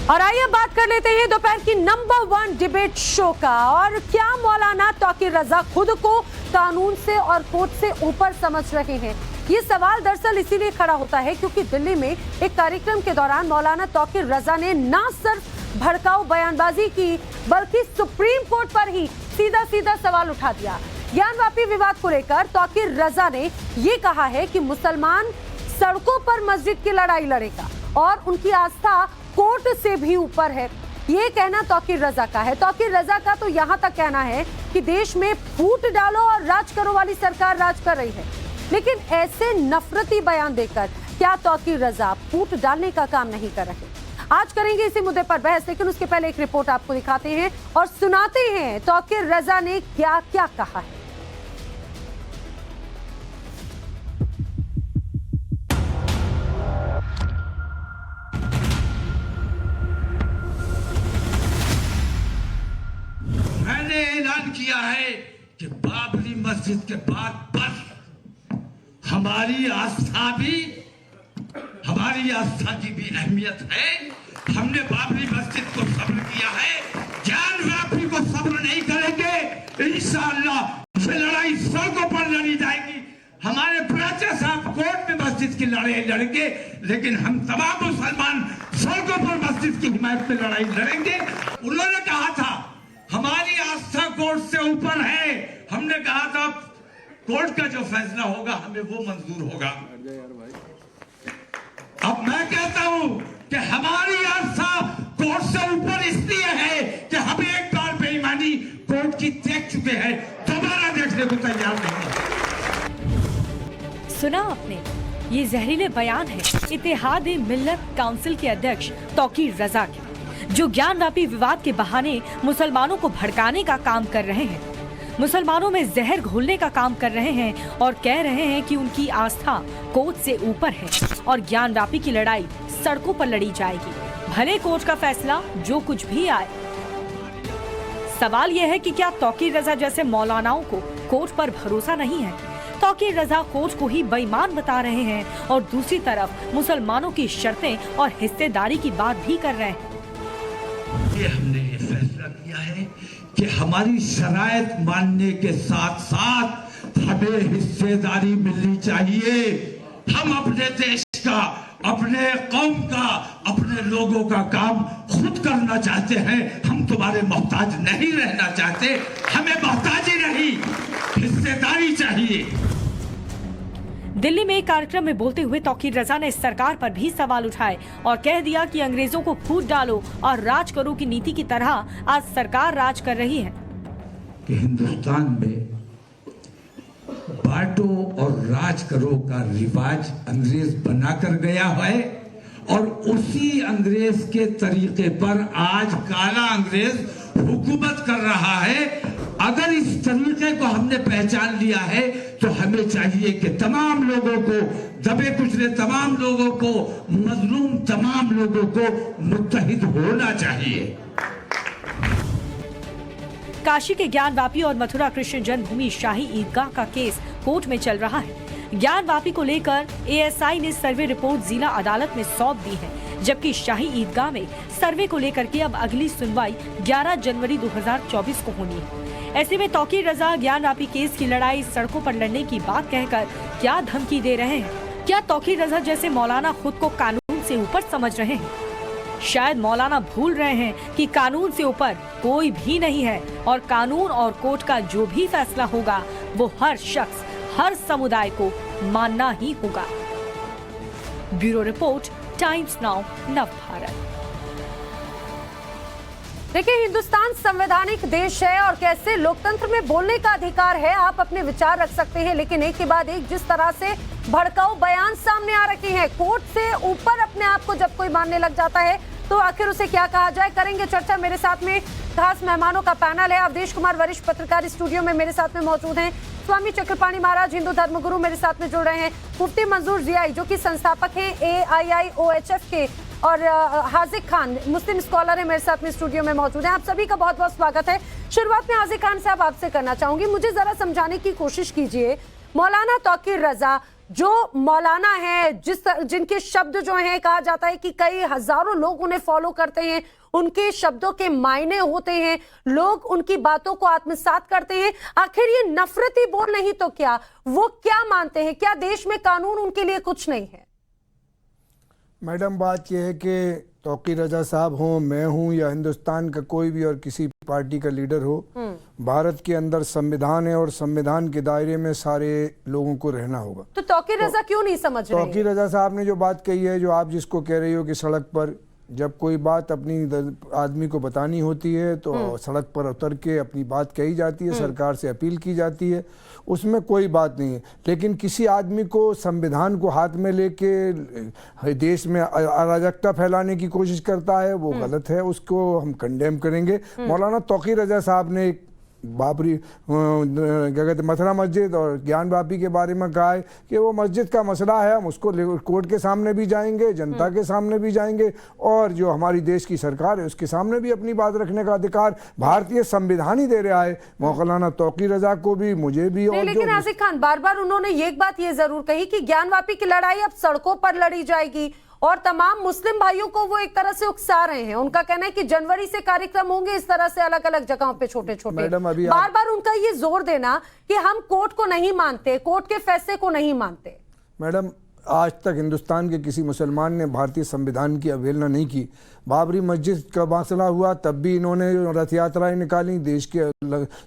और आइए बात कर लेते हैं दोपहर की नंबर 1 डिबेट शो का। और क्या मौलाना तौकीर रजा खुद को कानून से और कोर्ट से ऊपर समझ रहे हैं? ये सवाल दरअसल इसीलिए खड़ा होता है क्योंकि दिल्ली में एक कार्यक्रम के दौरान मौलाना तौकीर रजा ने न सिर्फ भड़काऊ बयानबाजी की बल्कि सुप्रीम कोर्ट पर ही सीधा सीधा सवाल उठा दिया। ज्ञानवापी विवाद को लेकर तौकीर रजा ने ये कहा है कि मुसलमान सड़कों पर मस्जिद की लड़ाई लड़ेगा और उनकी आस्था कोर्ट से भी ऊपर है। ये कहना तौकीर रजा का है। तौकीर रजा का तो यहाँ तक कहना है कि देश में फूट डालो और राज करो वाली सरकार राज कर रही है, लेकिन ऐसे नफरती बयान देकर क्या तौकीर रजा फूट डालने का काम नहीं कर रहे? आज करेंगे इसी मुद्दे पर बहस, लेकिन उसके पहले एक रिपोर्ट आपको दिखाते हैं और सुनाते हैं तौकीर रजा ने क्या क्या कहा है। मैंने ऐलान किया है कि बाबरी मस्जिद के बाद बस हमारी आस्था की भी अहमियत है। हमने बाबरी मस्जिद को सब्र किया है, ज्ञानवापी को सब्र नहीं करेंगे। इंशाअल्लाह ये लड़ाई सड़कों पर लड़ी जाएगी। हमारे प्राचा साहब कोर्ट में मस्जिद की लड़ाई लड़ेंगे, लेकिन हम तमाम मुसलमान सड़कों पर मस्जिद की हिमायत में लड़ाई लड़ेंगे। उन्होंने कहा था हमारी आस्था कोर्ट से ऊपर है। हमने कहा था कोर्ट का जो फैसला होगा हमें वो मंजूर होगा। अब मैं कहता हूं कि हमारी आस्था कोर्ट से ऊपर इसलिए है कि हम एक बार बेईमानी कोर्ट की देख चुके हैं, दोबारा देखने को तैयार नहीं। सुना आपने, ये जहरीले बयान है इत्तेहाद मिल्लत काउंसिल के अध्यक्ष तौकीर रजा के, जो ज्ञानवापी विवाद के बहाने मुसलमानों को भड़काने का काम कर रहे हैं, मुसलमानों में जहर घोलने का काम कर रहे हैं और कह रहे हैं कि उनकी आस्था कोर्ट से ऊपर है और ज्ञानवापी की लड़ाई सड़कों पर लड़ी जाएगी, भले कोर्ट का फैसला जो कुछ भी आए। सवाल यह है कि क्या तौकीर रजा जैसे मौलानाओं को कोर्ट पर भरोसा नहीं है? तौकीर रजा कोर्ट को ही बेईमान बता रहे हैं और दूसरी तरफ मुसलमानों की शर्तें और हिस्सेदारी की बात भी कर रहे हैं। हमने ये फैसला किया है कि हमारी शराइत मानने के साथ साथ हमें हिस्सेदारी मिलनी चाहिए। हम अपने देश का, अपने कौम का, अपने लोगों का काम खुद करना चाहते हैं। हम तुम्हारे मोहताज नहीं रहना चाहते। हमें मोहताजी नहीं, हिस्सेदारी चाहिए। दिल्ली में एक कार्यक्रम में बोलते हुए तौकीर रजा ने सरकार पर भी सवाल उठाए और कह दिया कि अंग्रेजों को फूट डालो और राज करो की नीति की तरह आज सरकार राज कर रही है। कि हिंदुस्तान में बांटो और राज करो का रिवाज अंग्रेज बनाकर गया है और उसी अंग्रेज के तरीके पर आज काला अंग्रेज हुकूमत कर रहा है। अगर इस तरीके को हमने पहचान लिया है तो हमें चाहिए कि तमाम लोगों को, दबे कुचले तमाम लोगों को, मजलूम तमाम लोगों को मुत्तहिद होना चाहिए। काशी के ज्ञानवापी और मथुरा कृष्ण जन्मभूमि शाही ईदगाह का केस कोर्ट में चल रहा है। ज्ञानवापी को लेकर एएसआई ने सर्वे रिपोर्ट जिला अदालत में सौंप दी है, जबकि शाही ईदगाह में सर्वे को लेकर के अब अगली सुनवाई 11 जनवरी 2024 को होनी है। ऐसे में तौकीर रजा ज्ञानवापी केस की लड़ाई सड़कों पर लड़ने की बात कहकर क्या धमकी दे रहे हैं? क्या तौकीर रजा जैसे मौलाना खुद को कानून से ऊपर समझ रहे हैं? शायद मौलाना भूल रहे हैं कि कानून से ऊपर कोई भी नहीं है और कानून और कोर्ट का जो भी फैसला होगा वो हर शख्स, हर समुदाय को मानना ही होगा। Bureau report, times now, Navbharat. देखिए, हिंदुस्तान संवैधानिक देश है और कैसे लोकतंत्र में बोलने का अधिकार है, आप अपने विचार रख सकते हैं, लेकिन एक के बाद एक जिस तरह से भड़काऊ बयान सामने आ रखे हैं, कोर्ट से ऊपर अपने आप को जब कोई मानने लग जाता है तो आखिर उसे क्या कहा जाए। करेंगे चर्चा। मेरे साथ में खास मेहमानों का पैनल है। अवधेश कुमार वरिष्ठ पत्रकार स्टूडियो में मेरे साथ में मौजूद हैं। स्वामी चक्रपाणी महाराज हिंदू धर्मगुरु मेरे साथ में जुड़ रहे हैं। मुफ्ती मंजूर जियाई जो कि संस्थापक हैं AIIOHF के, और हाजिक खान मुस्लिम स्कॉलर है, मेरे साथ में स्टूडियो में मौजूद हैं। आप सभी का बहुत बहुत स्वागत है। शुरुआत में हाजिक खान साहब आपसे करना चाहूंगी, मुझे जरा समझाने की कोशिश कीजिए, मौलाना तौकीर रजा जो मौलाना है, जिनके शब्द जो हैं, कहा जाता है कि कई हजारों लोग उन्हें फॉलो करते हैं, उनके शब्दों के मायने होते हैं, लोग उनकी बातों को आत्मसात करते हैं, आखिर ये नफरती बोल नहीं तो क्या? वो क्या मानते हैं? क्या देश में कानून उनके लिए कुछ नहीं है? मैडम, बात यह है कि तौकीर रजा साहब हों, मैं हूं, या हिंदुस्तान का कोई भी और किसी पार्टी का लीडर हो, भारत के अंदर संविधान है और संविधान के दायरे में सारे लोगों को रहना होगा। तो तौकीर रजा क्यों नहीं समझ रहे? तौकीर रजा साहब ने जो बात कही है, जो आप जिसको कह रही हो कि सड़क पर जब कोई बात अपनी आदमी को बतानी होती है तो सड़क पर उतर के अपनी बात कही जाती है, सरकार से अपील की जाती है, उसमें कोई बात नहीं है। लेकिन किसी आदमी को संविधान को हाथ में लेके देश में अराजकता फैलाने की कोशिश करता है, वो गलत है, उसको हम कंडेम करेंगे। मौलाना तौकीर रजा साहब ने बाबरी मथुरा मस्जिद और ज्ञान वापी के बारे में कहा है कि वो मस्जिद का मसला है, हम उसको कोर्ट के सामने भी जाएंगे, जनता के सामने भी जाएंगे, और जो हमारी देश की सरकार है उसके सामने भी अपनी बात रखने का अधिकार भारतीय संविधान ही दे रहा है। मौलाना तौकीर रजा को भी, मुझे भी। और लेकिन आसिफ खान, बार बार उन्होंने एक बात ये जरूर कही कि ज्ञान वापी की लड़ाई अब सड़कों पर लड़ी जाएगी, और तमाम मुस्लिम भाइयों को वो एक तरह से उकसा रहे हैं। उनका कहना है कि जनवरी से कार्यक्रम होंगे इस तरह से अलग अलग जगहों पे छोटे छोटे। बार बार उनका ये जोर देना कि हम कोर्ट को नहीं मानते, कोर्ट के फैसले को नहीं मानते। मैडम, आज तक हिंदुस्तान के किसी मुसलमान ने भारतीय संविधान की अवहेलना नहीं की। बाबरी मस्जिद का मसला हुआ तब भी इन्होंने रथ यात्राएं निकाली, देश के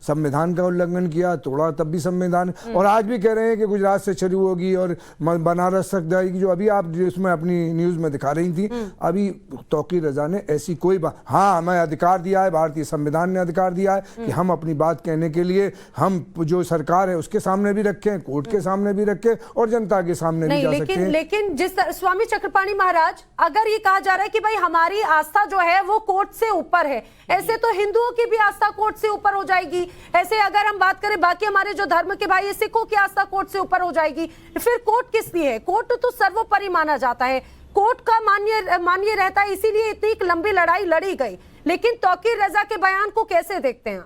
संविधान का उल्लंघन किया, तोड़ा, तब भी संविधान। और आज भी कह रहे हैं कि गुजरात से शुरू होगी और बनारस तक जाएगी, जो अभी आप जिसमें अपनी न्यूज़ में दिखा रही थी। अभी तौकीर रजा ने ऐसी कोई बात, हाँ, हमें अधिकार दिया है, भारतीय संविधान ने अधिकार दिया है कि हम अपनी बात कहने के लिए हम जो सरकार है उसके सामने भी रखें, कोर्ट के सामने भी रखें और जनता के सामने भी जा सकते हैं। लेकिन जिस स्वामी चक्रपाणी महाराज, अगर ये कहा जा रहा है कि भाई हमारी आस्था जो है वो कोर्ट से ऊपर है, ऐसे तो हिंदुओं की भी आस्था कोर्ट से ऊपर हो जाएगी। ऐसे अगर हम बात करें बाकी हमारे जो धर्म के भाई, सिखों की आस्था कोर्ट से ऊपर हो जाएगी। फिर कोर्ट किस लिए है? कोर्ट तो सर्वोपरि माना जाता है, कोर्ट का मान्य रहता है, इसीलिए इतनी लंबी लड़ाई लड़ी गई। लेकिन तौकीर रजा के बयान को कैसे देखते हैं?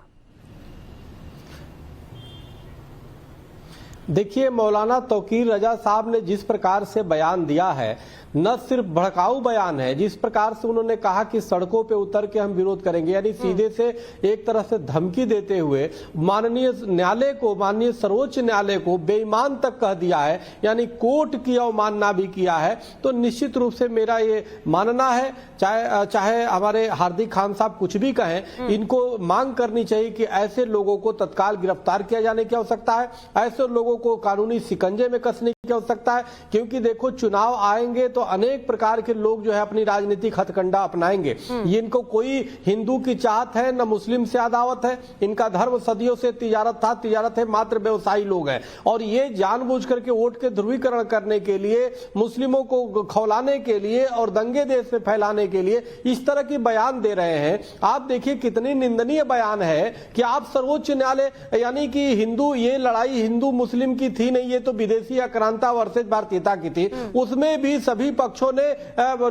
देखिए, मौलाना तौकीर रजा साहब ने जिस प्रकार से बयान दिया है, न सिर्फ भड़काऊ बयान है, जिस प्रकार से उन्होंने कहा कि सड़कों पे उतर के हम विरोध करेंगे, यानी सीधे से एक तरह से धमकी देते हुए माननीय न्यायालय को, माननीय सर्वोच्च न्यायालय को बेईमान तक कह दिया है, यानी कोर्ट की अवमानना भी किया है। तो निश्चित रूप से मेरा ये मानना है, चाहे हमारे हार्दिक खान साहब कुछ भी कहें, इनको मांग करनी चाहिए कि ऐसे लोगों को तत्काल गिरफ्तार किया जाने की आवश्यकता है, ऐसे लोगों को कानूनी शिकंजे में कसने की आवश्यकता है। क्योंकि देखो, चुनाव आएंगे तो अनेक प्रकार के लोग जो है अपनी राजनीतिक हथकंडा अपनाएंगे। इनको कोई हिंदू की चाहत है, न मुस्लिम से अदावत है, इनका धर्म सदियों से तिजारत था, तिजारत है, मात्र व्यवसायी लोग हैं। और ये जानबूझ करके वोट के ध्रुवीकरण करने के लिए, मुस्लिमों को खौलाने के लिए और दंगे देश में फैलाने के लिए इस तरह की बयान दे रहे हैं। आप देखिए कितनी निंदनीय बयान है कि आप सर्वोच्च न्यायालय, यानी कि हिंदू, ये लड़ाई हिंदू मुस्लिम की थी नहीं, ये तो विदेशी आक्रांता वर्सेज भारतीयता की थी। उसमें भी सभी पक्षों ने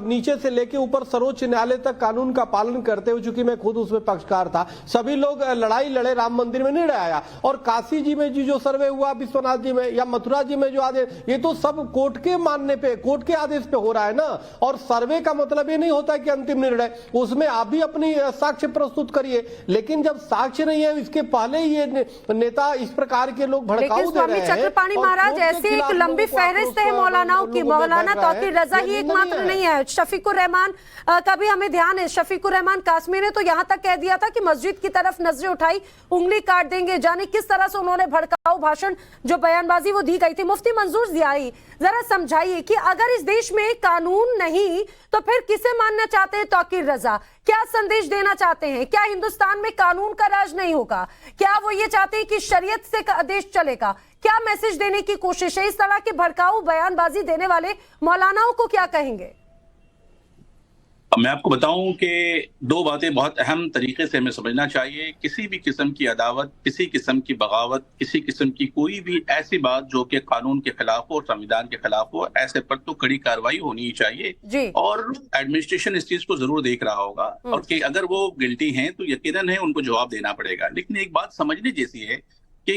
नीचे से लेके ऊपर सर्वोच्च न्यायालय तक कानून का पालन करते हुए, चूंकि मैं खुद उसमें पक्षकार था, सभी लोग लड़ाई लड़े, राम मंदिर में नहीं आया। और काशी जी में जो सर्वे हुआ, विश्वनाथ जी में या मथुरा जी में जो आदेश, ये तो सब कोर्ट के मानने पे, कोर्ट के आदेश पे हो रहा है ना। और सर्वे का मतलब ये नहीं होता कि अंतिम निर्णय, उसमें आप भी अपनी साक्ष्य प्रस्तुत करिए। लेकिन जब साक्ष्य नहीं है, इसके पहले ये नेता इस प्रकार के लोग भड़काऊ दे रहे हैं। चक्रपाणी महाराज, ऐसी एक लंबी फहरिस्त है मौलानाओं की। मौलाना तौकीर रजा ही एकमात्र नहीं है, शफीकुर रहमान का भी हमें ध्यान है। शफीकुर रहमान कासमी ने तो यहां तक कह दिया था कि मस्जिद की तरफ नजरें उठाई, उंगली काट देंगे। जाने किस तरह से उन्होंने भड़काऊ भाषण, जो बयानबाजी वो दी गई थी। मुफ्ती मंजूर ज़ियाई, जरा समझाइए कि अगर इस देश में कानून नहीं तो फिर किसे मानना चाहते हैं तौकीर रजा? क्या संदेश देना चाहते हैं? क्या हिंदुस्तान में कानून का राज नहीं होगा? क्या वो ये चाहते हैं कि शरीयत से देश चलेगा? क्या मैसेज देने की कोशिश है? इस तरह की भड़काऊ बयानबाजी देने वाले मौलानाओं को क्या कहेंगे? मैं आपको बताऊं कि दो बातें बहुत अहम तरीके से हमें समझना चाहिए। किसी भी किस्म की अदावत, किसी किस्म की बगावत, किसी किस्म की कोई भी ऐसी बात जो कि कानून के खिलाफ हो, संविधान के खिलाफ हो, ऐसे पर तो कड़ी कार्रवाई होनी ही चाहिए। और एडमिनिस्ट्रेशन इस चीज को जरूर देख रहा होगा, और कि अगर वो गिल्टी हैं तो यकीनन है उनको जवाब देना पड़ेगा। लेकिन एक बात समझने जैसी है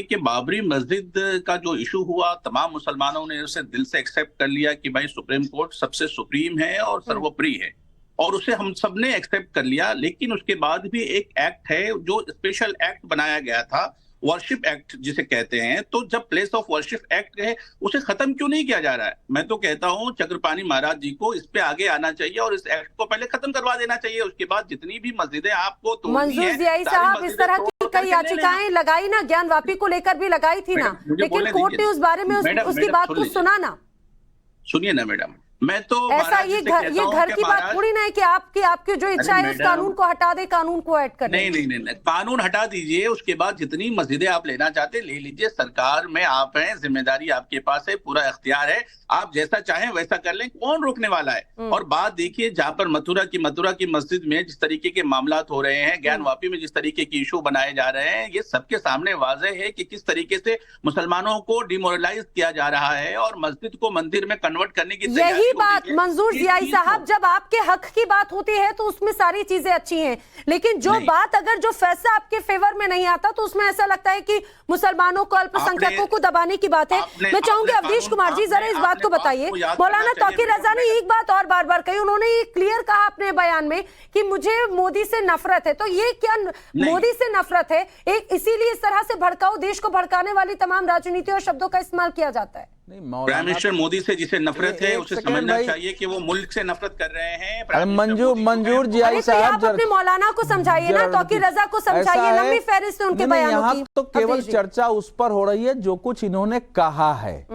कि बाबरी मस्जिद का जो इशू हुआ, तमाम मुसलमानों ने उसे दिल से एक्सेप्ट कर लिया कि भाई सुप्रीम कोर्ट सबसे सुप्रीम है और सर्वोपरि है, और उसे हम सब ने एक्सेप्ट कर लिया। लेकिन उसके बाद भी एक एक्ट है जो स्पेशल एक्ट बनाया गया था, वर्शिप एक्ट जिसे कहते हैं। तो जब प्लेस ऑफ वर्शिप एक्ट है उसे खत्म क्यों नहीं किया जा रहा है? मैं तो कहता हूं चक्रपाणी महाराज जी को इस पे आगे आना चाहिए और इस एक्ट को पहले खत्म करवा देना चाहिए। उसके बाद जितनी भी मस्जिदें आपको तोड़नी मंजूर है, जियाई सारी साहब, इस मस्जिदें तरह तोड़ की करके कई ले याचिकाएं लेना। लगाई ना, ज्ञानवापी को लेकर भी लगाई थी ना, मैडम, मुझे लेकिन बोलने कोर्ट ने दीजिए। उस बारे में मैडम, उसकी बात सुन को लीजिए। सुना ना। सुनिए ना मैडम, मैं तो ऐसा महाराज जी ये से घर कहता हूं कि की बात महाराज- थोड़ी ना है कि आपकी जो इच्छा है उस मैडम- कानून को हटा दे, कानून को ऐड कर नहीं नहीं नहीं नहीं, कानून हटा दीजिए, उसके बाद जितनी मस्जिदें आप लेना चाहते ले लीजिए। सरकार में आप हैं, जिम्मेदारी आपके पास है, पूरा इख्तियार है, आप जैसा चाहें वैसा कर लें, कौन रोकने वाला है। और बात देखिए, जहां पर मथुरा की मस्जिद में जिस तरीके के मामलात हो रहे हैं, ज्ञानवापी में जिस तरीके के इशू बनाए जा रहे हैं, ये सबके सामने वाज़ेह है कि किस तरीके से मुसलमानों को डिमोरलाइज किया जा रहा है और मस्जिद को मंदिर में कन्वर्ट करने की तैयारी यही हो रही बात है। मंजूर इस जियाई चीज साहब, को- जब आपके हक की बात होती है तो उसमें सारी चीजें अच्छी हैं, लेकिन जो नहीं। बात अगर जो फैसला आपके फेवर में नहीं आता तो उसमें ऐसा लगता है कि मुसलमानों को, अल्पसंख्यकों को दबाने की बात है। मैं चाहूंगी अवधेश कुमार जी जरा इस बात को बताइए। मौलाना तौकीर रजा ने एक बात और बार बार कही, उन्होंने ये क्लियर कहा अपने बयान में कि मुझे मोदी से नफरत है। तो ये क्या मोदी से नफरत है? एक इसीलिए इस तरह से भड़काऊ, देश को भड़काने वाली तमाम राजनीति और शब्दों का इस्तेमाल किया जाता है। प्राइम मिनिस्टर मोदी से जिसे नफरत है एक उसे सेकंड समझना भाई। चाहिए कि वो मुल्क से नफरत कर रहे हैं। अरे मंजूर जी अरे तो आप अपने मौलाना को समझाइए ना, तौकीर रजा को समझाइए, लंबी फहरिस्त है उनके बयानों यहाँ की। तो केवल अवधेश जी। चर्चा उस पर हो रही है जो कुछ इन्होंने कहा है,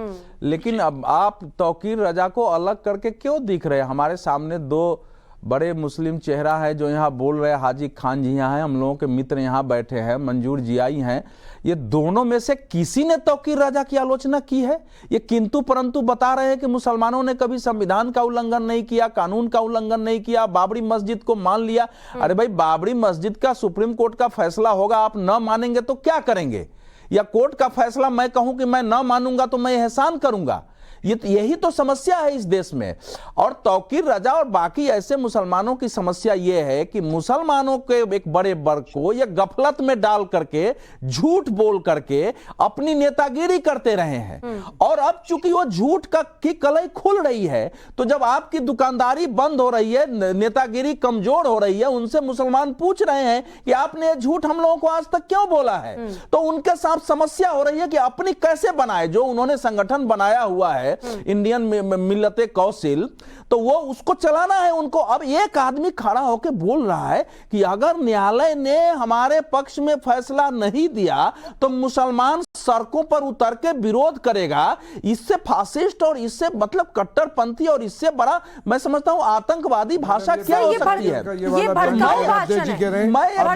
लेकिन अब आप तौकीर रजा को अलग करके क्यों दिख रहे हैं? हमारे सामने दो बड़े मुस्लिम चेहरा है जो यहाँ बोल रहे हैं। हाजी खान जी यहाँ हैं, हम लोगों के मित्र यहाँ बैठे हैं, मंजूर जियाई हैं। ये दोनों में से किसी ने तौकीर रजा की आलोचना की है? ये किंतु परंतु बता रहे हैं कि मुसलमानों ने कभी संविधान का उल्लंघन नहीं किया, कानून का उल्लंघन नहीं किया, बाबरी मस्जिद को मान लिया। अरे भाई, बाबरी मस्जिद का सुप्रीम कोर्ट का फैसला होगा, आप न मानेंगे तो क्या करेंगे? या कोर्ट का फैसला मैं कहूं कि मैं न मानूंगा तो मैं एहसान करूंगा? यही तो समस्या है इस देश में। और तौकीर रजा और बाकी ऐसे मुसलमानों की समस्या यह है कि मुसलमानों के एक बड़े वर्ग को ये गफलत में डाल करके, झूठ बोल करके अपनी नेतागिरी करते रहे हैं। और अब चूंकि वो झूठ की कलई खुल रही है, तो जब आपकी दुकानदारी बंद हो रही है, नेतागिरी कमजोर हो रही है, उनसे मुसलमान पूछ रहे हैं कि आपने झूठ हम लोगों को आज तक क्यों बोला है? तो उनके साथ समस्या हो रही है कि अपनी कैसे बनाए। जो उन्होंने संगठन बनाया हुआ है इंडियन मिल्लते कौंसिल, तो वो उसको चलाना है उनको। अब एक आदमी खड़ा होकर बोल रहा है कि अगर न्यायालय ने हमारे पक्ष में फैसला नहीं दिया तो मुसलमान सड़कों पर उतर के विरोध करेगा। इससे फासिस्ट और इससे मतलब कट्टरपंथी और इससे बड़ा मैं समझता हूं आतंकवादी भाषा क्या हो सकती है? ये भड़काऊ भाषण है। मैं ये कह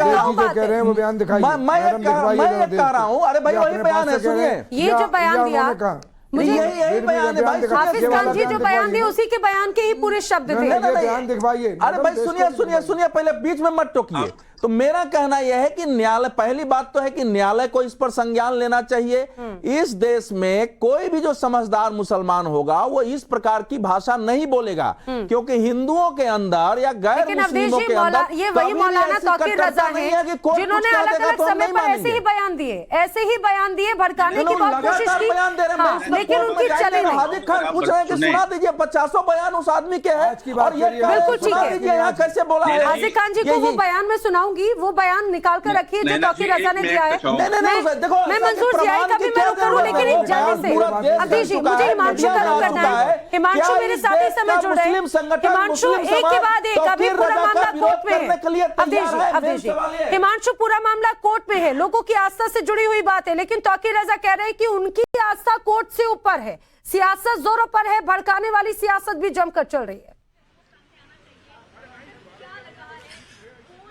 रहा हूं। अरे भाई, वही बयान है, सुनिए। ये जो बयान दिया, मुझे यही बयान है भाई। हाफिज खान जी जो बयान दिए उसी के बयान के ही पूरे शब्द थे। बयान दिखवाइए। अरे भाई सुनिए, पहले बीच में मत टोकिए। तो मेरा कहना यह है कि न्यायालय, पहली बात तो है कि न्यायालय को इस पर संज्ञान लेना चाहिए। इस देश में कोई भी जो समझदार मुसलमान होगा वो इस प्रकार की भाषा नहीं बोलेगा, क्योंकि हिंदुओं के अंदर या गैर मुस्लिमों के अंदर ये वही मौलाना तौकीर रजा हैं जिन्होंने अलग अलग समय पर ऐसे ही बयान दिए, भड़काने की बहुत कोशिश की, लेकिन उनकी चले नहीं। हाजी खान पूछ रहे हैं कि सुना दीजिए 50 बयान उस आदमी के हैं, और ये बिल्कुल ठीक है। यहाँ कैसे बोला है? हाजी खान जी को वो बयान में सुनाऊंगी, वो बयान निकाल कर रखिए जो तौकीर रजा ने दिया है। मैं मंजूर जियाई का भी मैं रुक करूं, लेकिन एक जल्दी से अवधेश जी, मुझे हिमांशु का रुख करना है। हिमांशु मेरे साथ ही समय जुड़ रहे हैं। हिमांशु एक के बाद एक, अभी पूरा मामला कोर्ट में है। अवधेश जी, हिमांशु पूरा मामला कोर्ट में है, लोगों की आस्था से जुड़ी हुई बात है, लेकिन तौकीर रजा कह रहे हैं कि उनकी आस्था कोर्ट से ऊपर है, सियासत जोरों पर है, भड़काने वाली सियासत भी जमकर चल रही है।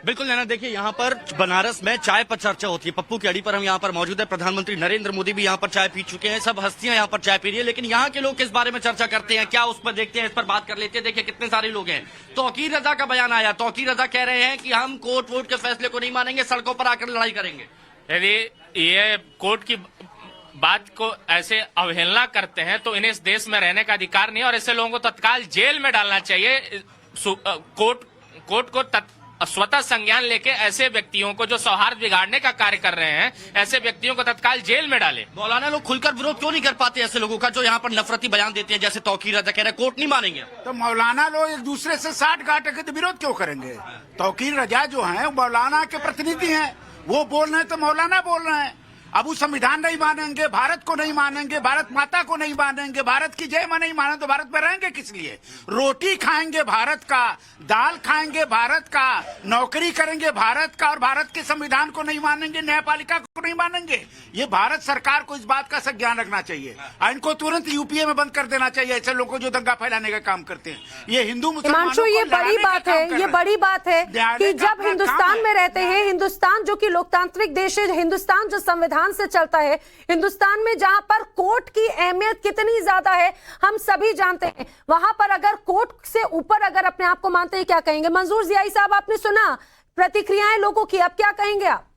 बिल्कुल नैना, देखिए यहाँ पर बनारस में चाय पर चर्चा होती है। पप्पू की अड़ी पर हम यहाँ पर मौजूद है। प्रधानमंत्री नरेंद्र मोदी भी यहाँ पर चाय पी चुके हैं, सब हस्तियां यहाँ पर चाय पी रही है, लेकिन यहाँ के लोग किस बारे में चर्चा करते हैं, क्या उस पर देखते हैं, इस पर बात कर लेते हैं। देखिए कितने सारे लोग हैं। तौकीर रजा का बयान आया, तौकीर रजा कह रहे हैं कि हम कोर्ट वोट के फैसले को नहीं मानेंगे, सड़कों पर आकर लड़ाई करेंगे। यदि ये कोर्ट की बात को ऐसे अवहेलना करते हैं तो इन्हें इस देश में रहने का अधिकार नहीं, और ऐसे लोगों को तत्काल जेल में डालना चाहिए। कोर्ट को स्वतः संज्ञान लेके ऐसे व्यक्तियों को जो सौहार्द बिगाड़ने का कार्य कर रहे हैं, ऐसे व्यक्तियों को तत्काल जेल में डाले। मौलाना लोग खुलकर विरोध क्यों नहीं कर पाते ऐसे लोगों का जो यहाँ पर नफरती बयान देते हैं, जैसे तौकीर रजा कह रहे हैं कोर्ट नहीं मानेंगे? तो मौलाना लोग एक दूसरे से साठ गांठ के तो विरोध क्यों करेंगे? तौकीर रजा जो हैं वो मौलाना के प्रतिनिधि हैं, वो बोल रहे हैं तो मौलाना बोल रहे हैं। अब वो संविधान नहीं मानेंगे, भारत को नहीं मानेंगे, भारत माता को नहीं मानेंगे, भारत की जय मां नहीं माने तो भारत में रहेंगे किस लिए? रोटी खाएंगे भारत का, दाल खाएंगे भारत का, नौकरी करेंगे भारत का, और भारत के संविधान को नहीं मानेंगे, न्यायपालिका को नहीं मानेंगे। ये भारत सरकार को इस बात का संज्ञान रखना चाहिए। इनको तुरंत यूपीए में बंद कर देना चाहिए ऐसे लोगों को जो दंगा फैलाने का काम करते हैं। ये हिंदू हिमांशु, ये बड़ी बात है, ये बड़ी बात है कि जब हिंदुस्तान में रहते हैं, हिंदुस्तान जो कि लोकतांत्रिक देश है, हिंदुस्तान जो संविधान से चलता है, हिंदुस्तान में जहां पर कोर्ट की अहमियत कितनी ज्यादा है हम सभी जानते हैं, वहां पर अगर कोर्ट से ऊपर अगर अपने आप को मानते हैं, क्या कहेंगे? मंजूर जियाई साहब, आपने सुना प्रतिक्रियाएं लोगों की, अब क्या कहेंगे आप?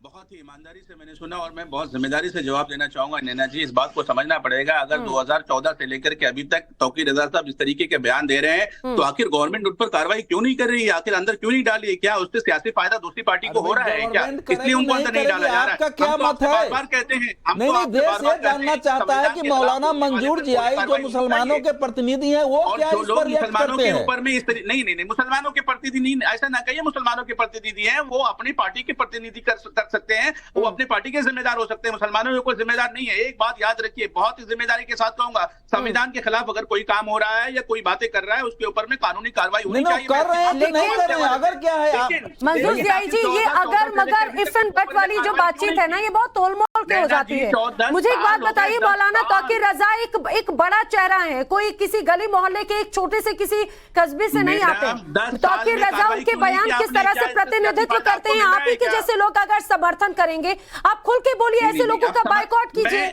बहुत ही ईमानदारी से मैंने सुना और मैं बहुत जिम्मेदारी से जवाब देना चाहूंगा। नैना जी, इस बात को समझना पड़ेगा, अगर 2014 से लेकर के अभी तक तौकीर रजा साहब इस तरीके के बयान दे रहे हैं तो आखिर गवर्नमेंट उन पर कार्रवाई क्यों नहीं कर रही है? आखिर अंदर क्यों नहीं डाली है? क्या उससे सियासी फायदा दूसरी पार्टी को हो रहा है क्या? इसलिए उनको अंदर नहीं डाला जा रहा है? क्या मत है? बार कहते हैं, नहीं, देश ये जानना चाहता है कि मौलाना मंजूर जियाई जो मुसलमानों के प्रतिनिधि हैं वो क्या इस पर रिएक्ट करते हैं? ऊपर में इस नहीं, मुसलमानों के प्रतिनिधि ऐसा ना कहिए, मुसलमानों के प्रतिनिधि हैं, वो अपनी पार्टी के प्रतिनिधि कर सकते हैं, वो अपनी पार्टी के जिम्मेदार हो सकते हैं, मुसलमानों के कोई जिम्मेदार नहीं है। एक बात याद रखिए, बहुत ही जिम्मेदारी के साथ कहूंगा, संविधान के खिलाफ अगर कोई काम हो रहा है या कोई बातें कर रहा है उसके ऊपर में कानूनी कार्रवाई होनी चाहिए। कर रहे हैं कि नहीं कर रहे हैं, अगर क्या है मंजूर जियाई जी, ये अगर मगर इफ एंड बट वाली जो बातचीत है ना, ये बहुत तोलमोल के हो जाती है। मुझे एक बात बताइए, मौलाना तौकीर रजा एक बड़ा चेहरा है, कोई किसी गली मोहल्ले के एक छोटे से किसी कस्बे से नहीं आते। तौकीर रजा उनके बयान किस तरह से प्रतिनिधित्व करते हैं, आप ही के जैसे लोग अगर समर्थन करेंगे, आप खुल के बोलिए, ऐसे लोगों का बायकॉट कीजिए।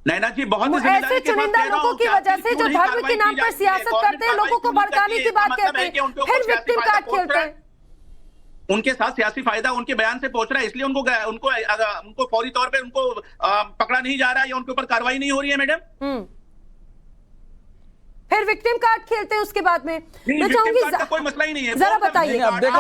नैना जी, बहुत ऐसे चुनिंदा लोगों की वजह से जो धर्म के नाम पर सियासत करते हैं, लोगों को भड़काने की बात कहते हैं, फिर विक्टिम कार्ड खेलते हैं। उनके साथ सियासी फायदा उनके बयान से पहुंच रहा है, इसलिए उनको फौरी तौर पे उनको पकड़ा नहीं जा रहा है या उनके ऊपर कार्रवाई नहीं हो रही है मैडम। फिर विक्टिम कार्ड खेलते हैं उसके बाद में। मैं चाहूंगी कोई मसला ही नहीं है, जरा बताइए। अब देखो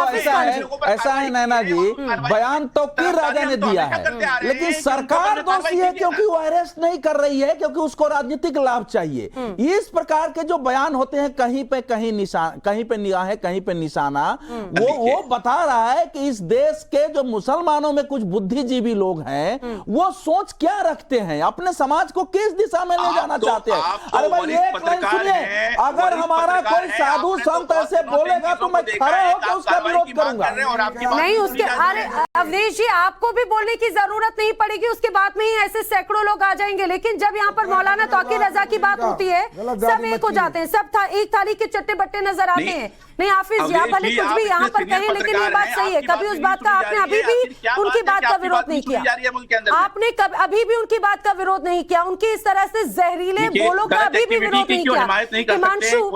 ऐसा है नैना जी, बयान तौकीर राजा ने दिया है, लेकिन सरकार दोषी है क्योंकि वो अरेस्ट नहीं कर रही है, क्योंकि उसको राजनीतिक लाभ चाहिए। इस प्रकार के जो बयान होते हैं, कहीं पे निशान, कहीं पे निगाहें, कहीं पे निशाना, वो बता रहा है कि इस देश के जो मुसलमानों में कुछ बुद्धिजीवी लोग हैं वो सोच क्या रखते हैं, अपने समाज को किस दिशा में ले जाना चाहते हैं। अरे भाई एक लाइन सुनिए, अगर हमारा कोई साधु संत ऐसे बोलेगा तो मैं खड़ा होकर उसका विरोध करूंगा। नहीं, उसके अरे अवधेश जी, आपको भी बोलने की जरूरत नहीं पड़ेगी, उसके बाद में ही ऐसे सैकड़ों लोग आ जाएंगे। लेकिन जब यहाँ पर मौलाना तौकीर रजा की बात होती है, सब एक हो जाते हैं, सब एक थाली के चट्टे बट्टे नजर आते हैं। नहीं हाफिज, या भले कुछ भी यहाँ पर कहें, लेकिन ये बात सही है, कभी उस बात का आपने अभी भी उनकी बात का विरोध नहीं किया, आपने अभी भी उनकी बात का विरोध नहीं किया, उनकी इस तरह से जहरीले बोलों का अभी भी विरोध नहीं किया। हिमांशु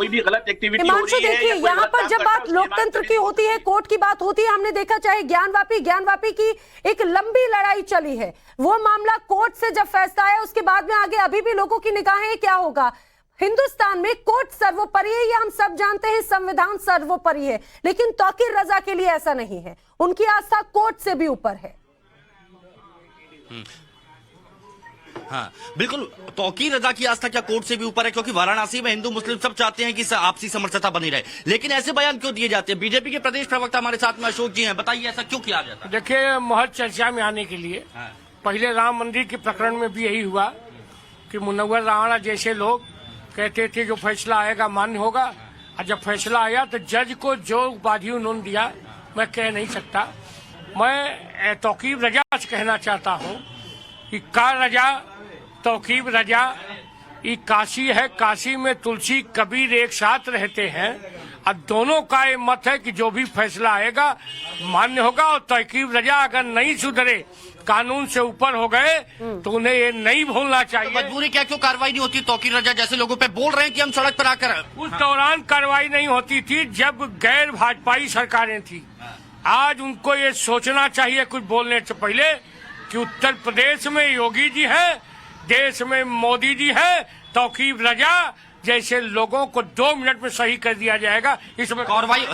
देखिए, यहाँ पर जब बात लोकतंत्र की होती है, कोर्ट की बात होती है, हमने देखा चाहे ज्ञानवापी की एक लंबी लड़ाई चली है, वो मामला कोर्ट से जब फैसला आया उसके बाद में आगे अभी भी लोगों की निगाहें क्या होगा। हिंदुस्तान में कोर्ट सर्वोपरि है, ये हम सब जानते हैं, संविधान सर्वोपरि है, लेकिन तौकीर रजा के लिए ऐसा नहीं है, उनकी आस्था कोर्ट से भी ऊपर है। हाँ बिल्कुल, तौकीर रजा की आस्था क्या कोर्ट से भी ऊपर है? क्योंकि वाराणसी में हिंदू मुस्लिम सब चाहते हैं कि आपसी समरसता बनी रहे, लेकिन ऐसे बयान क्यों दिए जाते हैं? बीजेपी के प्रदेश प्रवक्ता हमारे साथ में अशोक जी हैं, बताइए ऐसा क्यों किया जाता है? देखिए, महज चर्चा में आने के लिए पहले राम मंदिर के प्रकरण में भी यही हुआ कि मुनव्वर राणा जैसे लोग कहते थे जो फैसला आएगा मान्य होगा, और जब फैसला आया तो जज को जो उपाधि उन्होंने दिया मैं कह नहीं सकता। मैं तौकीर रजा से कहना चाहता हूँ कि का रजा तौकीर रजा, ये काशी है, काशी में तुलसी कबीर एक साथ रहते हैं, और दोनों का ये मत है कि जो भी फैसला आएगा मान्य होगा, और तौकीर रजा अगर नहीं सुधरे, कानून से ऊपर हो गए तो उन्हें ये नहीं भूलना चाहिए। तो मजबूरी क्या, क्यों कार्रवाई नहीं होती? तौकीर रजा जैसे लोगों पे बोल रहे हैं कि हम सड़क पर आकर, उस दौरान कार्रवाई नहीं होती थी जब गैर भाजपाई सरकारें थी। आज उनको ये सोचना चाहिए कुछ बोलने से पहले कि उत्तर प्रदेश में योगी जी है, देश में मोदी जी है, तौकीर रजा जैसे लोगों को 2 मिनट में सही कर दिया जाएगा, इसमें कार्रवाई।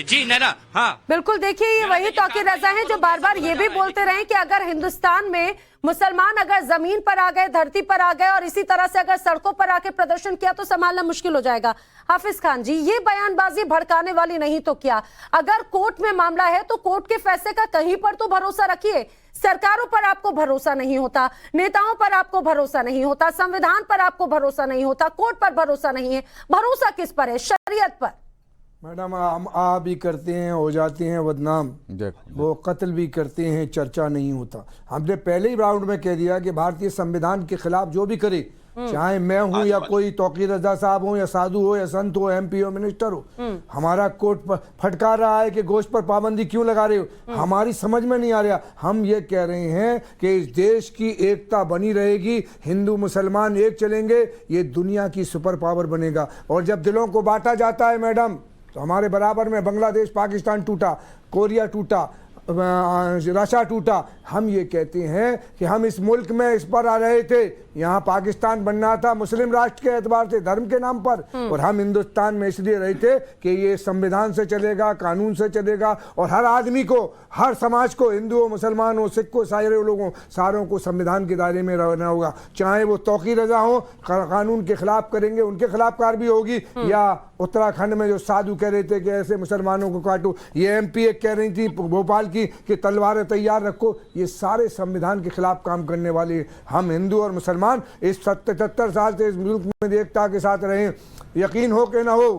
जी नैना, हाँ बिल्कुल, देखिए ये वही तौकीर रजा हैं जो बार बार ये भी बोलते रहे कि अगर हिंदुस्तान में मुसलमान अगर जमीन पर आ गए, धरती पर आ गए और इसी तरह से अगर सड़कों पर आके प्रदर्शन किया तो संभालना मुश्किल हो जाएगा। हाफिज खान जी, ये बयानबाजी भड़काने वाली नहीं तो क्या? अगर कोर्ट में मामला है तो कोर्ट के फैसले का कहीं पर तो भरोसा रखिए। सरकारों पर आपको भरोसा नहीं होता, नेताओं पर आपको भरोसा नहीं होता, संविधान पर आपको भरोसा नहीं होता, कोर्ट पर भरोसा नहीं है, भरोसा किस पर है? शरीयत पर। मैडम, हम आ भी करते हैं, हो जाते हैं बदनाम, वो कत्ल भी करते हैं, चर्चा नहीं होता। हमने पहले ही राउंड में कह दिया कि भारतीय संविधान के खिलाफ जो भी करे, चाहे मैं हूं या कोई तौकीर रजा साहब हो या साधु हो या संत हो, MP हो, मिनिस्टर हो, हमारा कोर्ट पर फटकार रहा है कि गोश्त पर पाबंदी क्यों लगा रहे हो। हमारी समझ में नहीं आ रहा। हम ये कह रहे हैं कि इस देश की एकता बनी रहेगी, हिंदू मुसलमान एक चलेंगे, ये दुनिया की सुपर पावर बनेगा। और जब दिलों को बांटा जाता है मैडम, तो हमारे बराबर में बांग्लादेश पाकिस्तान टूटा, कोरिया टूटा, रशिया टूटा। हम ये कहते हैं कि हम इस मुल्क में इस पर आ रहे थे, यहाँ पाकिस्तान बनना था मुस्लिम राष्ट्र के एतबार से, धर्म के नाम पर, और हम हिंदुस्तान में इसलिए रहे थे कि ये संविधान से चलेगा, कानून से चलेगा, और हर आदमी को, हर समाज को, हिंदू हो, मुसलमान हो, सिख हो, सारे लोगों, सारों को संविधान के दायरे में रहना होगा। चाहे वो तौकीर रजा हो, कानून के खिलाफ करेंगे, उनके खिलाफ कार्रवाई होगी, या उत्तराखंड में जो साधु कह रहे थे कि ऐसे मुसलमानों को काटो, ये MP एक कह रही थी भोपाल की कि तलवारें तैयार रखो, ये सारे संविधान के खिलाफ काम करने वाले। हम हिंदू और मुसलमान इस 77 साल से इस मुल्क में एकता के साथ रहे। यकीन हो कि ना हो,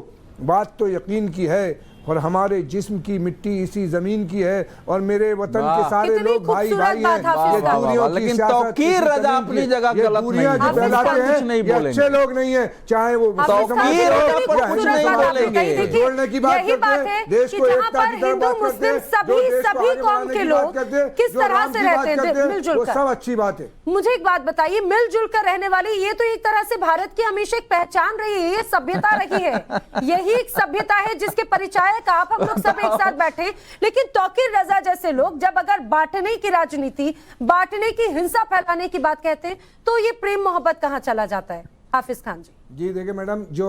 बात तो यकीन की है, और हमारे जिस्म की मिट्टी इसी जमीन की है, और मेरे वतन के सारे लोग भाई भाई हैं। ये दूरियों की लेकिन सियासत तौकीर किसी रजा तरीके अपनी की, जगह ये गलत दूरियां नहीं जो है, फैलाते कुछ हैं नहीं ये बोलेंगे। अच्छे लोग नहीं है, चाहे वो तौकीर रजा पर कुछ नहीं बोलेंगे। जोड़ने की बात यही बात करते है हैं, देश कि को जहां एकता पर की तरफ हिंदू बात करते हैं, मुस्लिम जो सभी देश को सभी आगे कौम बढ़ाने के की लोग बात करते हैं, किस जो तरह राम से की बात रहते हैं करते हैं, मिलजुल वो कर। सब अच्छी बात है। मुझे एक बात बताइए, मिलजुल कर रहने वाली ये तो एक तरह से भारत की हमेशा एक पहचान रही है, ये सभ्यता रही है, यही एक सभ्यता है जिसके परिचायक आप हम लोग सब एक साथ बैठे। लेकिन तौकीर रजा जैसे लोग जब अगर बांटने की राजनीति, बांटने की हिंसा फैलाने की बात कहते हैं, तो ये प्रेम मोहब्बत कहां चला जाता है? हाफिज खान जी, देखिए मैडम, जो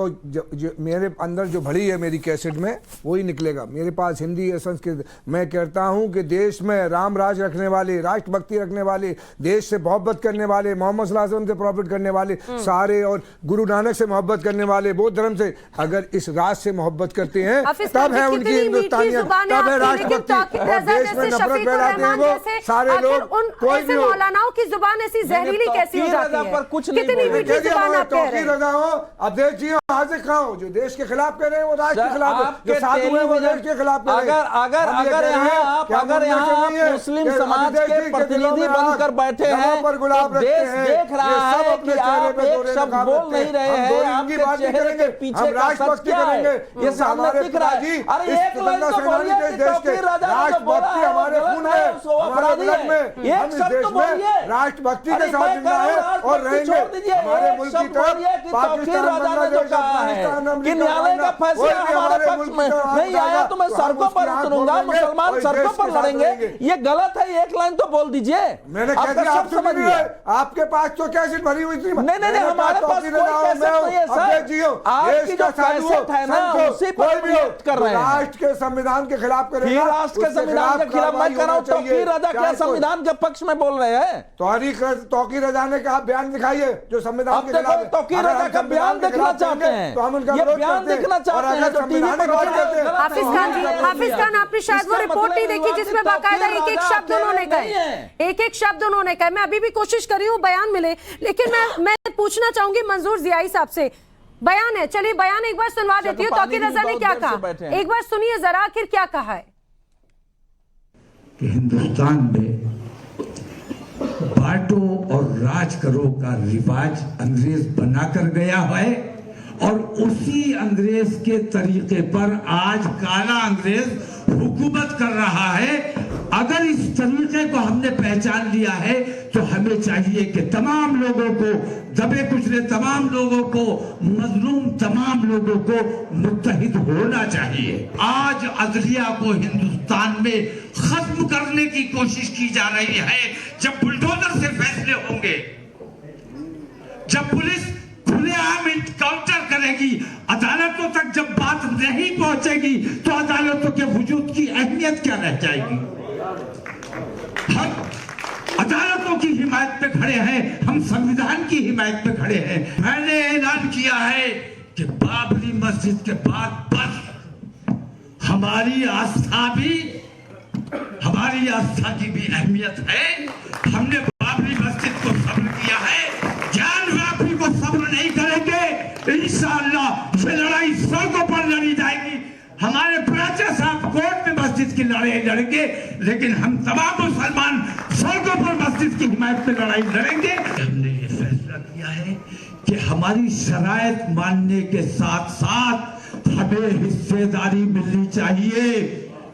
मेरे अंदर जो भरी है मेरी कैसेट में, वही निकलेगा। मेरे पास हिंदी या संस्कृत। मैं कहता हूं कि देश में राम राज रखने वाले, राष्ट्रभक्ति रखने वाले, देश से मोहब्बत करने वाले, मोहम्मद सल्लल्लाहु अलैहि वसल्लम से प्रॉफिट करने वाले सारे, और गुरु नानक से मोहब्बत करने वाले, बौद्ध धर्म से, अगर इस राज से मोहब्बत करते हैं तब है उनकी हिंदुस्तानियत, तब है राष्ट्रभक्ति। और देश में नफरत फैलाते हैं वो सारे लोग, कोई भी हो। मौलानाओं की जुबान ऐसी जहरीली कैसी हो जाती है? कितनी मीठी जुबान आप कह रहे हैं। अब देश जी हाजिर खाओ, जो देश के खिलाफ कह रहे हैं वो राष्ट्र के खिलाफ है, जो साधु है वो देश के खिलाफ कह रहे हैं। अगर यहाँ आप मुस्लिम समाज के प्रतिनिधि बनकर बैठे हैं, तो देश देख रहा है कि आप एक शब्द बोल नहीं रहे हैं, आपके चेहरे के पीछे का सच क्या है ये सामने दिख रहा है। अरे एक लाइन तो बोलिए कि तौकीर रजा ने जो बोला है हमारे खून में, वो अपराधी है, एक शब्द तो बोलिए। राष्ट्रभक्ति के साथ जिंदा है और रहेंगे। हमारे मुल्क की तरफ तौकीर रजा ने जो कहा है कि न्यायालय का फैसला हमारे पक्ष में नहीं आया तो मैं सड़कों पर उतरूंगा, मुसलमान सड़कों पर लड़ेंगे, ये गलत है। एक लाइन तो बोल दीजिए। मैंने कह दिया, आप समझ लिया। आपके पास तो कैसेट भरी हुई थी। नहीं, हमारे पास कोई कैसेट नहीं है सर। आपकी जो कैसेट है ना उसी पर रिएक्ट कर रहे हैं। राष्ट्र के संविधान के खिलाफ कर रहे हैं। राष्ट्र के संविधान के खिलाफ मैं कर रहा हूँ। तौकीर रजा क्या संविधान के पक्ष में बोल रहे हैं? तौकीर रजा ने कहा बयान दिखाइए जो संविधान के खिलाफ है। तौकीर रजा का बयान देखना चाहते हैं, तो हम उनका ये बयान देखना चाहते हैं जो टीवी पर हाफिज खान जी, हाफिज खान आपने शायद वो रिपोर्ट नहीं देखी जिसमें बाकायदा एक एक शब्द उन्होंने कहे, एक एक शब्द उन्होंने कहे। मैं अभी भी कोशिश कर रही हूँ बयान मिले, लेकिन मैं पूछना चाहूंगी मंजूर जियाई साहब से। बयान है, चलिए बयान एक बार सुनवा देती हूँ। तौकीर रजा ने क्या कहा, एक बार सुनिए जरा, आखिर क्या कहा है। हिंदुस्तान में बांटो और राज करो का रिवाज अंग्रेज बनाकर गया है, और उसी अंग्रेज के तरीके पर आज काला अंग्रेज हुकूमत कर रहा है। अगर इस तरीके को हमने पहचान लिया है तो हमें चाहिए कि तमाम लोगों को, दबे कुचले तमाम लोगों को, मजलूम तमाम लोगों को मुत्तहिद होना चाहिए। आज अदलिया को हिंदुस्तान में खत्म करने की कोशिश की जा रही है। जब बुलडोजर से फैसले होंगे, जब पुलिस खुले तमाम इनकाउंटर करेगी। अदालतों तक जब बात नहीं पहुंचेगी तो अदालतों के वजूद की अहमियत क्या रह जाएगी। हम अदालतों की हिमायत पे खड़े हैं, हम संविधान की हिमायत पे खड़े हैं। मैंने ऐलान किया है कि बाबरी मस्जिद के बाद बस हमारी आस्था की भी अहमियत है। हमने बाबरी मस्जिद को सब्र किया है, ज्ञान व्यापी को सब्र नहीं करेंगे। इंशाअल्लाह ये लड़ाई सड़कों पर लड़ी जाएगी। हमारे प्राचा साहब कोर्ट में मस्जिद की लड़ाई लड़ेंगे, लेकिन हम तमाम मुसलमान सड़कों पर मस्जिद की हिमायत में लड़ाई लड़ेंगे। हमने ये फैसला किया है कि हमारी शराइत मानने के साथ साथ हमें हिस्सेदारी मिलनी चाहिए।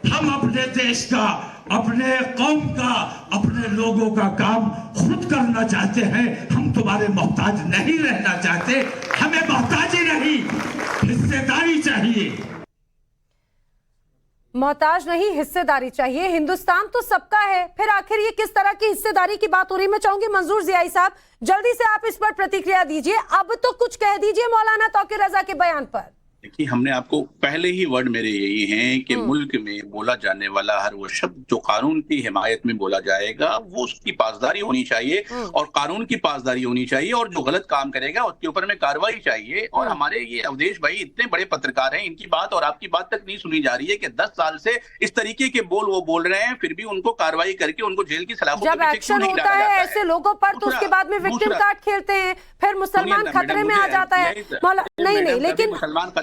हम अपने देश का, अपने कौम का, अपने लोगों का काम खुद करना चाहते हैं। हम तुम्हारे मोहताज नहीं रहना चाहते। हमें मोहताजी नहीं, हिस्सेदारी चाहिए। मोहताज नहीं, हिस्सेदारी चाहिए। हिंदुस्तान तो सबका है, फिर आखिर ये किस तरह की हिस्सेदारी की बात हो रही है? मैं चाहूंगी मंजूर जियाई साहब जल्दी से आप इस पर प्रतिक्रिया दीजिए। अब तो कुछ कह दीजिए मौलाना तौकीर रजा के बयान पर। देखिए, हमने आपको पहले ही वर्ड मेरे यही हैं कि मुल्क में बोला जाने वाला हर वो शब्द जो कानून की हिमायत में बोला जाएगा वो उसकी पासदारी होनी चाहिए और कानून की पासदारी होनी चाहिए, और जो गलत काम करेगा उसके ऊपर में कार्रवाई चाहिए। और हमारे ये अवधेश भाई इतने बड़े पत्रकार हैं, इनकी बात और आपकी बात तक नहीं सुनी जा रही है कि 10 साल से इस तरीके के वो बोल रहे हैं, फिर भी उनको कार्रवाई करके उनको जेल की सलाखों जब एक्शन होता है ऐसे लोगों पर तो उसके बाद में विक्टिम कार्ड खेलते हैं, फिर मुसलमान खतरे में आ जाता है। नहीं, लेकिन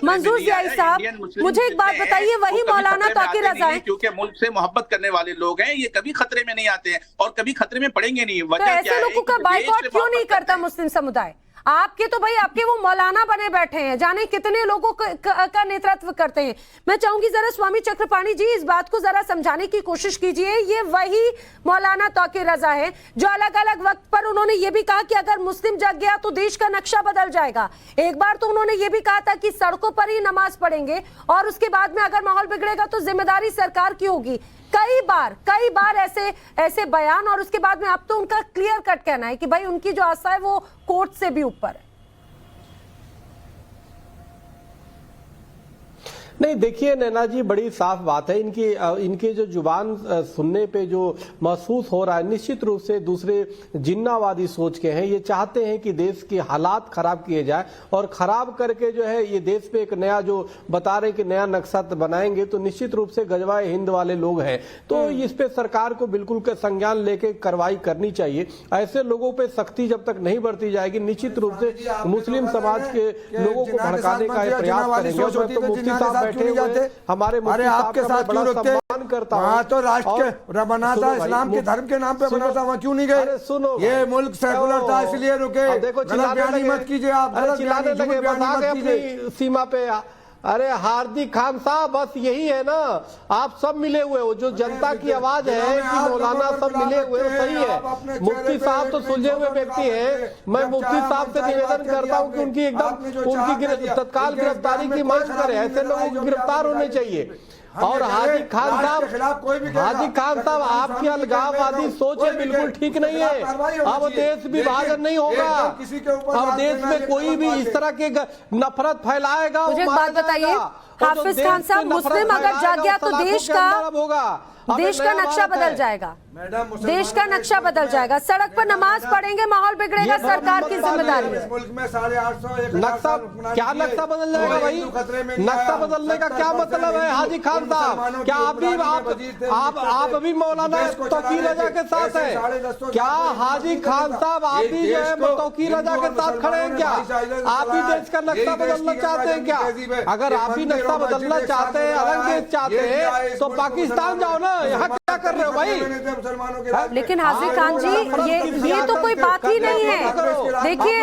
मंजूर जियाई साहब मुझे एक बात बताइए, वही मौलाना तौकीर रजा है, क्योंकि मुल्क से मोहब्बत करने वाले लोग हैं, ये कभी खतरे में नहीं आते हैं और कभी खतरे में पड़ेंगे नहीं। तो ऐसे लोगों का बाइकआउट क्यों नहीं करता मुस्लिम समुदाय? आपके तो भाई आपके वो मौलाना बने बैठे हैं, जाने कितने लोगों का नेतृत्व करते हैं। मैं चाहूंगी जरा स्वामी चक्रपाणी जी इस बात को जरा समझाने की कोशिश कीजिए। ये वही मौलाना तौकीर रजा है जो अलग अलग वक्त पर उन्होंने ये भी कहा कि अगर मुस्लिम जग गया तो देश का नक्शा बदल जाएगा। एक बार तो उन्होंने ये भी कहा था कि सड़कों पर ही नमाज पढ़ेंगे और उसके बाद में अगर माहौल बिगड़ेगा तो जिम्मेदारी सरकार की होगी। कई बार ऐसे बयान, और उसके बाद में अब तो उनका क्लियर कट कहना है कि भाई उनकी जो आस्था है वो कोर्ट से भी ऊपर है। नहीं, देखिए नैना जी, बड़ी साफ बात है। इनके जो जुबान सुनने पे जो महसूस हो रहा है, निश्चित रूप से दूसरे जिन्नावादी सोच के हैं। ये चाहते हैं कि देश के हालात खराब किए जाए और खराब करके जो है ये देश पे एक नया जो बता रहे कि नया नक्शा बनाएंगे, तो निश्चित रूप से गजवाए हिंद वाले लोग हैं, तो इस पे सरकार को बिल्कुल संज्ञान लेके कार्रवाई करनी चाहिए। ऐसे लोगों पे सख्ती जब तक नहीं बरती जाएगी, निश्चित रूप से मुस्लिम समाज के लोगों को भड़काने का प्रयास करेंगे। तो मुफ्ती साहब क्यों जाते? हमारे अरे आपके साथ क्यों रुकते? वहाँ तो राष्ट्र बना था, इस्लाम के धर्म के नाम पे बना था, वहाँ क्यों नहीं गए? सुनो, ये मुल्क सेकुलर था इसलिए रुके। देखो, गलत बयानी मत कीजिए आप, चिल्लाने लगे अपनी सीमा पे। अरे हार्दिक खान साहब, बस यही है ना, आप सब मिले हुए हो, जो जनता की आवाज है कि मौलाना सब मिले हुए, सही है। मुफ्ती साहब तो सुलझे हुए व्यक्ति हैं। मैं मुफ्ती साहब से निवेदन करता हूं कि उनकी तत्काल गिरफ्तारी की मांग करें। ऐसे लोगों को गिरफ्तार होने चाहिए। और हाजी खान साहब आपकी अलगाववादी सोच बिल्कुल ठीक नहीं है। अब देश विभाजन नहीं होगा, अब देश में कोई भी इस तरह के नफरत फैलाएगा। मुझे एक बात बताइए हाफिज खान साहब, मुस्लिम अगर जाग गया तो देश का नक्शा बदल जाएगा। देश का नक्शा बदल जाएगा। सड़क पर नमाज पढ़ेंगे, माहौल बिगड़ेगा, सरकार की जिम्मेदारी है। मुल्क में 850 नक्शा, क्या नक्शा बदल जाएगा भाई? नक्शा बदलने का क्या मतलब है हाजी खान साहब? क्या आप अभी मौलाना तौकीर रजा के साथ हैं? क्या हाजी खान साहब आप भी जो है तौकीर रजा के साथ खड़े हैं? क्या आप भी देश का नक्शा बदलना चाहते हैं? क्या अगर आप भी नक्शा बदलना चाहते हैं, अलग देश चाहते हैं, तो पाकिस्तान जाओ ना, यहाँ क्या कर रहे हो भाई? लेकिन हाजिर खान जी, ये तो कोई बात ही नहीं है। देखिए,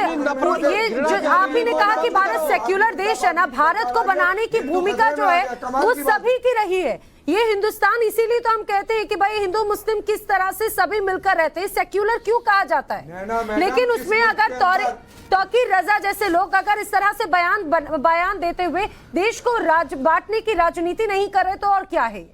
ये जो आप ही ने कहा कि भारत सेक्युलर देश है ना, भारत को बनाने की भूमिका जो है वो सभी की रही है। ये हिंदुस्तान, इसीलिए तो हम कहते हैं कि भाई हिंदू मुस्लिम किस तरह से सभी मिलकर रहते हैं। सेक्युलर क्यों कहा जाता है? लेकिन उसमें अगर तौकीर रजा जैसे लोग अगर इस तरह से बयान देते हुए देश को बांटने की राजनीति नहीं कर रहे तो और क्या है?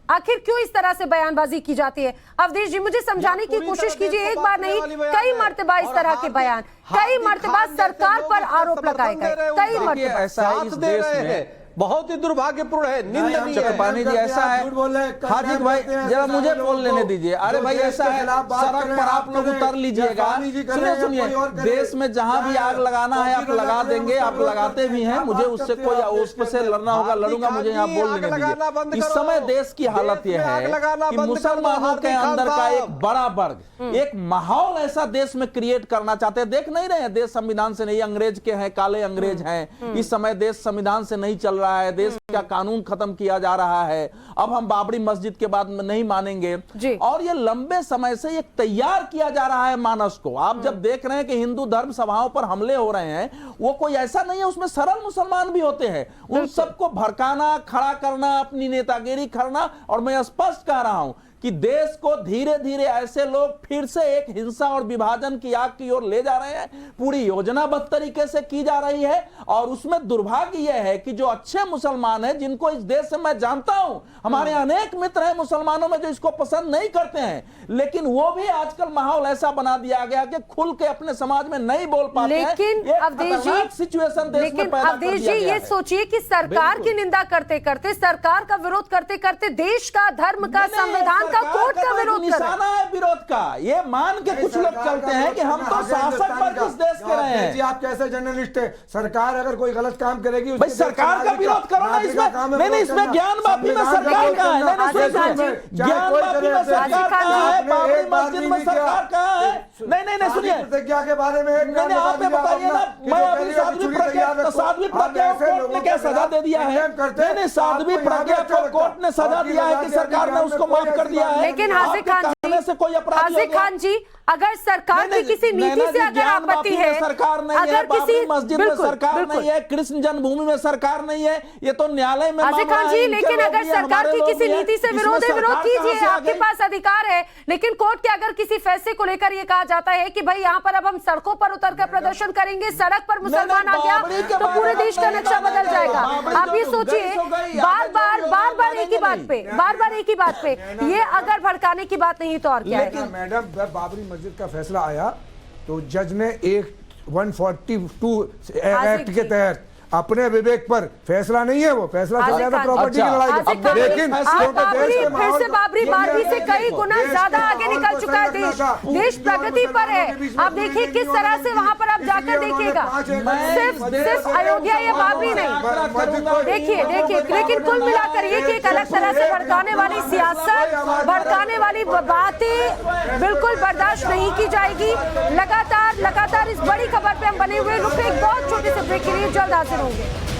आखिर क्यों इस तरह से बयानबाजी की जाती है? अवधेश जी, मुझे समझाने की कोशिश कीजिए, एक बार नहीं कई मर्तबा इस तरह के बयान, कई मर्तबा सरकार पर आरोप लगाए गए, कई मर्तबा। ऐसा है इस देश में, बहुत ही दुर्भाग्यपूर्ण है, निंदनीय है। चक्रपाणी जी, ऐसा है हार्दिक भाई, जरा मुझे बोल लेने दीजिए। अरे भाई, ऐसा है, सड़क पर आप लोग उतर लीजिएगा। सुनिए, देश में जहां भी आग लगाना है आप लगा देंगे, आप लगाते भी हैं। मुझे उससे कोई उस पर से लड़ना होगा, लड़ूंगा। मुझे यहाँ बोल लेने दीजिए। इस समय देश की हालत यह है कि मुसलमानों के अंदर का एक बड़ा वर्ग एक माहौल ऐसा देश में क्रिएट करना चाहते हैं। देख नहीं रहे हैं, देश संविधान से नहीं, अंग्रेज के हैं, काले अंग्रेज हैं। इस समय देश संविधान से नहीं चल रहा है, देश का कानून खत्म किया जा रहा है। अब हम बाबरी मस्जिद के बाद में नहीं मानेंगे, और ये लंबे समय से ये तैयार किया जा रहा है मानस को। आप जब देख रहे हैं कि हिंदू धर्म सभाओं पर हमले हो रहे हैं, वो कोई ऐसा नहीं है, उसमें सरल मुसलमान भी होते हैं। उन सबको भड़काना, खड़ा करना, अपनी नेतागिरी करना। और मैं स्पष्ट कह रहा हूं कि देश को धीरे धीरे ऐसे लोग फिर से एक हिंसा और विभाजन की आग की ओर ले जा रहे हैं। पूरी योजनाबद्ध तरीके से की जा रही है। और उसमें दुर्भाग्य यह है कि जो अच्छे मुसलमान हैं, जिनको इस देश से मैं जानता हूं, हमारे अनेक मित्र हैं मुसलमानों में जो इसको पसंद नहीं करते हैं, लेकिन वो भी आजकल माहौल ऐसा बना दिया गया कि खुल के अपने समाज में नहीं बोल पाते हैं। लेकिन अवधेश जी, ये सोचिए कि सरकार की निंदा करते करते, सरकार का विरोध करते करते देश का, धर्म का, संविधान का, कोर्ट का विरोध निशाना है विरोध का। ये मान के कुछ लोग चलते हैं कि हम तो शासक पर किस देश के रहे हैं। आप कैसे जर्नलिस्ट है? सरकार अगर कोई गलत काम करेगी, भाई सरकार का विरोध करो ना। इसमें नहीं, इसमें ज्ञानवापी में सरकार कहाँ है? ज्ञानवापी में सरकार कहाँ है? बाबरी मस्जिद में सरकार कहाँ है? नहीं सुनिए, प्रतिज्ञा के बारे में आप बताइए ना। मैं अभी साध्वी प्रज्ञा को कोर्ट ने क्या सजा दे दिया है? नहीं, साध्वी प्रज्ञा को कोर्ट ने सजा दिया है कि सरकार ने उसको माफ कर दिया है। लेकिन हाजिर खान जी, अगर सरकार की किसी नीति से अगर आपत्ति है, सरकार नहीं है, बाबरी मस्जिद में सरकार नहीं है, कृष्ण जन्मभूमि में सरकार नहीं है, ये तो न्यायालय में हाजिर खान जी, लेकिन अगर सरकार की किसी नीति से विरोध है, विरोध कीजिए, आपके पास अधिकार है। लेकिन कोर्ट के अगर किसी फैसले को लेकर ये कहा जाता है कि भाई यहाँ पर अब हम सड़कों पर उतरकर प्रदर्शन करेंगे, सड़क पर मुसलमान आ गया तो पूरे देश का नक्शा बदल जाएगा। आप ये सोचिए, बार बार एक ही बात पे, ये अगर भड़काने की बात नहीं तो और क्या है? मैडम, बाबरी मस्जिद का फैसला आया तो जज ने एक 142 एक्ट के तहत अपने विवेक पर फैसला नहीं है, वो फैसला चला था प्रॉपर्टी की लड़ाई का। लेकिन फिर से बाबरी से कई गुना ज्यादा आगे निकल चुका है देश। देश प्रगति पर है। आप देखिए किस तरह से वहां पर आप जाकर देखिएगा, सिर्फ अयोध्या या बाबरी नहीं, देखिए। लेकिन कुल मिलाकर ये कि एक अलग तरह से भड़काने वाली सियासत, भड़काने वाली बातें बिल्कुल बर्दाश्त नहीं की जाएगी। लगातार इस बड़ी खबर पे हम बने हुए। रुक एक बहुत छोटे से ब्रेक के लिए, जल्द हाजिर होंगे।